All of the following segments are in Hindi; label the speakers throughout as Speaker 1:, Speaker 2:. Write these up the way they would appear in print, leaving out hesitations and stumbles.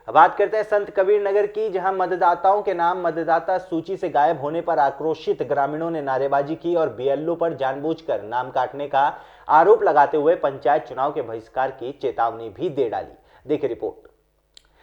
Speaker 1: अब बात करते हैं संत कबीर नगर की, जहां मतदाताओं के नाम मतदाता सूची से गायब होने पर आक्रोशित ग्रामीणों ने नारेबाजी की और बीएलओ पर जानबूझकर नाम काटने का आरोप लगाते हुए पंचायत चुनाव के बहिष्कार की चेतावनी भी दे डाली। देखिए रिपोर्ट।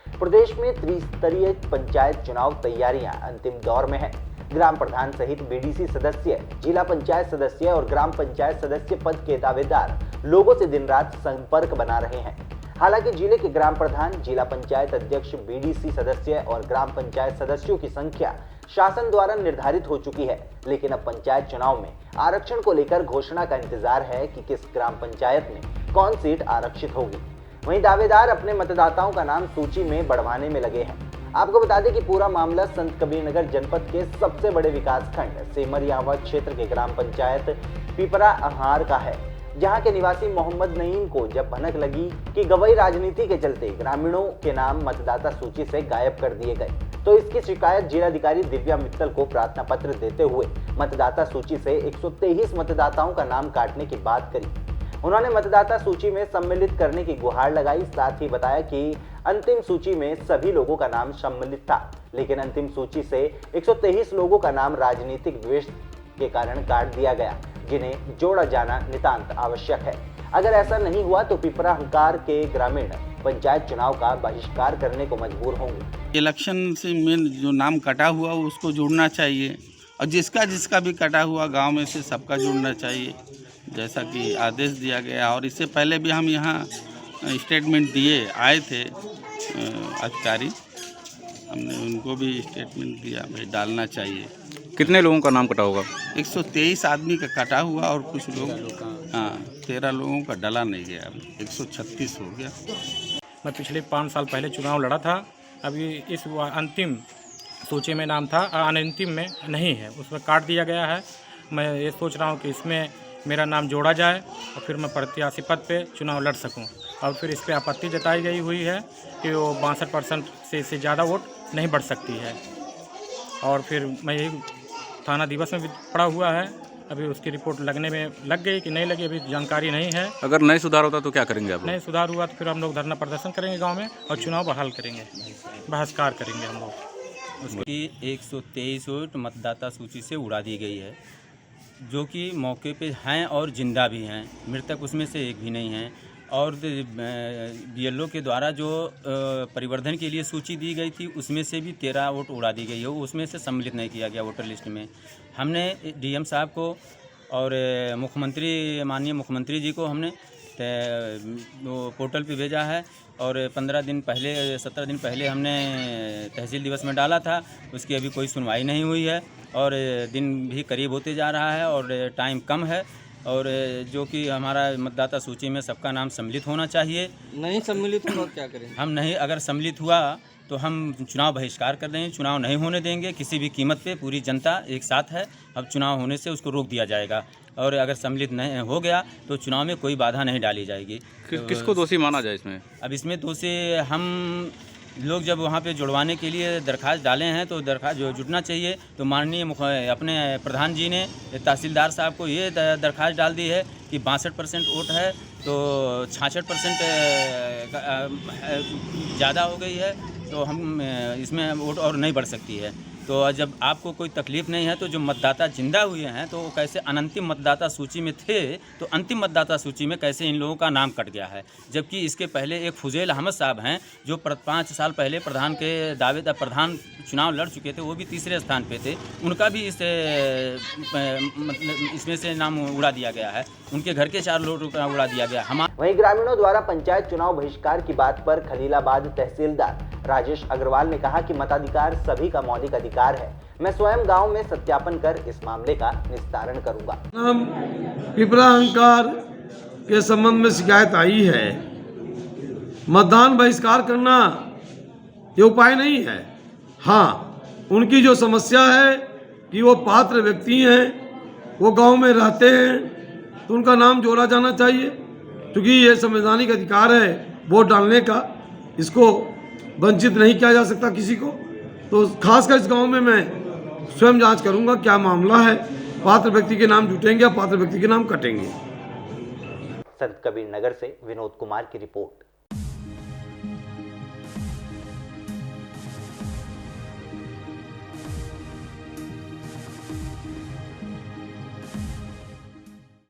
Speaker 1: प्रदेश में त्रिस्तरीय पंचायत चुनाव तैयारियां अंतिम दौर में है। ग्राम प्रधान सहित बीडीसी सदस्य, जिला पंचायत सदस्य और ग्राम पंचायत सदस्य पद के दावेदार लोगों से दिन रात संपर्क बना रहे हैं। हालांकि जिले के ग्राम प्रधान, जिला पंचायत अध्यक्ष, बीडीसी सदस्य और ग्राम पंचायत सदस्यों की संख्या शासन द्वारा निर्धारित हो चुकी है, लेकिन अब पंचायत चुनाव में आरक्षण को लेकर घोषणा का इंतजार है कि किस ग्राम पंचायत में कौन सीट आरक्षित होगी। वहीं दावेदार अपने मतदाताओं का नाम सूची में बढ़वाने में लगे हैं। आपको बता दें कि पूरा मामला संत कबीरनगर जनपद के सबसे बड़े विकास खंड सेमरियावा क्षेत्र के ग्राम पंचायत पिपरा अहार का है, जहां के निवासी मोहम्मद नईम को जब भनक लगी कि गवई राजनीति के चलते ग्रामीणों के नाम मतदाता सूची से गायब कर दिए गए, तो इसकी शिकायत जिलाधिकारी दिव्या मित्तल को प्रार्थना पत्र देते हुए मतदाता सूची से 123 मतदाताओं का नाम काटने की बात करी। उन्होंने मतदाता सूची में सम्मिलित करने की गुहार लगाई। साथ ही बताया कि अंतिम सूची में सभी लोगों का नाम सम्मिलित था, लेकिन अंतिम सूची से 123 लोगों का नाम राजनीतिक द्वेष के कारण काट दिया गया, जिन्हें जोड़ा जाना नितांत आवश्यक है। अगर ऐसा नहीं हुआ तो पिपरा हंकार के ग्रामीण पंचायत चुनाव का बहिष्कार करने को मजबूर होंगे।
Speaker 2: इलेक्शन से मेन जो नाम कटा हुआ उसको जुड़ना चाहिए, और जिसका भी कटा हुआ गांव में से सबका जुड़ना चाहिए, जैसा कि आदेश दिया गया। और इससे पहले भी हम यहाँ स्टेटमेंट दिए आए थे अधिकारी, हमने उनको भी स्टेटमेंट दिया भाई डालना चाहिए।
Speaker 3: कितने लोगों का नाम कटा होगा?
Speaker 2: 123 आदमी का कटा हुआ और कुछ लोग 13 लोगों का डला नहीं गया, 136 हो गया।
Speaker 4: मैं पिछले 5 साल पहले चुनाव लड़ा था। अभी इस अंतिम सूची में नाम था, अनंतिम में नहीं है, उसमें काट दिया गया है। मैं ये सोच रहा हूँ कि इसमें मेरा नाम जोड़ा जाए और फिर मैं प्रत्याशी पद पे चुनाव लड़ सकूं। और फिर इस पर आपत्ति जताई गई हुई है कि वो 62% से ज़्यादा वोट नहीं बढ़ सकती है। और फिर मैं यही थाना दिवस में भी पड़ा हुआ है, अभी उसकी रिपोर्ट लगने में लग गई कि नहीं लगी, अभी जानकारी नहीं है।
Speaker 3: अगर नहीं सुधार होता तो क्या करेंगे आप?
Speaker 4: नहीं सुधार हुआ तो फिर हम लोग धरना प्रदर्शन करेंगे गांव में और चुनाव बहाल करेंगे, बहिष्कार करेंगे हम लोग।
Speaker 5: उसकी 123 वोट मतदाता सूची से उड़ा दी गई है, जो कि मौके पे हैं और जिंदा भी हैं, मृतक उसमें से एक भी नहीं है। और बीएलओ के द्वारा जो परिवर्धन के लिए सूची दी गई थी उसमें से भी 13 वोट उड़ा दी गई है, उसमें से सम्मिलित नहीं किया गया वोटर लिस्ट में। हमने डीएम साहब को और माननीय मुख्यमंत्री जी को हमने वो पोर्टल पे भेजा है, और 17 दिन पहले हमने तहसील दिवस में डाला था, उसकी अभी कोई सुनवाई नहीं हुई है। और दिन भी करीब होते जा रहा है और टाइम कम है, और जो कि हमारा मतदाता सूची में सबका नाम सम्मिलित होना चाहिए।
Speaker 6: नहीं सम्मिलित हुआ क्या करें?
Speaker 5: हम नहीं, अगर सम्मिलित हुआ तो हम चुनाव बहिष्कार कर देंगे, चुनाव नहीं होने देंगे किसी भी कीमत पे। पूरी जनता एक साथ है, अब चुनाव होने से उसको रोक दिया जाएगा, और अगर सम्मिलित नहीं हो गया तो चुनाव में कोई बाधा नहीं डाली जाएगी।
Speaker 3: किसको दोषी माना जाए इसमें? अब
Speaker 5: इसमें दोषी हम लोग जब वहाँ पे जुड़वाने के लिए दरख्वास्त डाले हैं तो दरख्वास्त जो जुटना चाहिए, तो माननीय अपने प्रधान जी ने तहसीलदार साहब को ये दरख्वास्त डाल दी है कि 62% वोट है तो 66% ज़्यादा हो गई है, तो हम इसमें वोट और नहीं बढ़ सकती है। तो जब आपको कोई तकलीफ़ नहीं है तो जो मतदाता जिंदा हुए हैं तो वो कैसे अनंतिम मतदाता सूची में थे, तो अंतिम मतदाता सूची में कैसे इन लोगों का नाम कट गया है। जबकि इसके पहले एक फुजैल अहमद साहब हैं जो 5 साल पहले प्रधान के दावेदार प्रधान चुनाव लड़ चुके थे, वो भी तीसरे स्थान पे थे, उनका भी इसमें से नाम उड़ा दिया गया है, उनके घर के 4 लोगों का उड़ा दिया गया।
Speaker 1: वहीं ग्रामीणों द्वारा पंचायत चुनाव बहिष्कार की बात पर खलीलाबाद तहसीलदार राजेश अग्रवाल ने कहा कि मताधिकार सभी का मौलिक अधिकार है। मैं स्वयं गांव में सत्यापन कर इस मामले का निस्तारण करूंगा।
Speaker 7: पिपरा हंकार के संबंध में शिकायत आई है। मतदान बहिष्कार करना ये उपाय नहीं है। हाँ, उनकी जो समस्या है कि वो पात्र व्यक्ति हैं, वो गांव में रहते हैं, तो उनका नाम जोड़ा जाना चाहिए, क्योंकि ये संवैधानिक अधिकार है वोट डालने का, इसको वंचित नहीं किया जा सकता किसी को। तो खासकर इस गांव में मैं स्वयं जांच करूंगा क्या मामला है, पात्र व्यक्ति के नाम जुटेंगे या पात्र व्यक्ति के नाम कटेंगे।
Speaker 1: संत कबीर नगर से विनोद कुमार की रिपोर्ट।